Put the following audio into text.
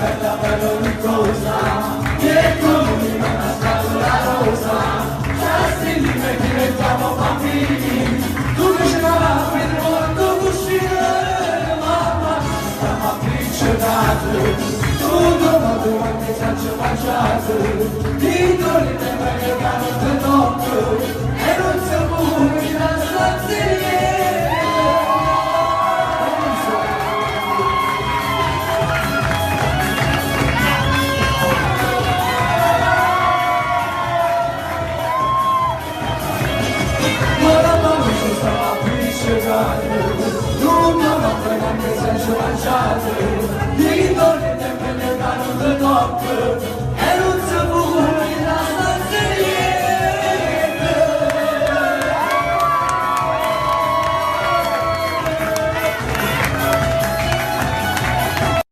bella cosa, dietro l'unima nascosta la rosa, Giustini che diventiamo bambini, tu che ce l'hai per il mondo uscire, mamma, stiamo appicciocati, tu dopo quante ciance mangiate, titoli di quelle carte di notte, e non si muove la stanzeria. Tutto non puoi neanche senso lanciate, di donne che me ne danno le notte.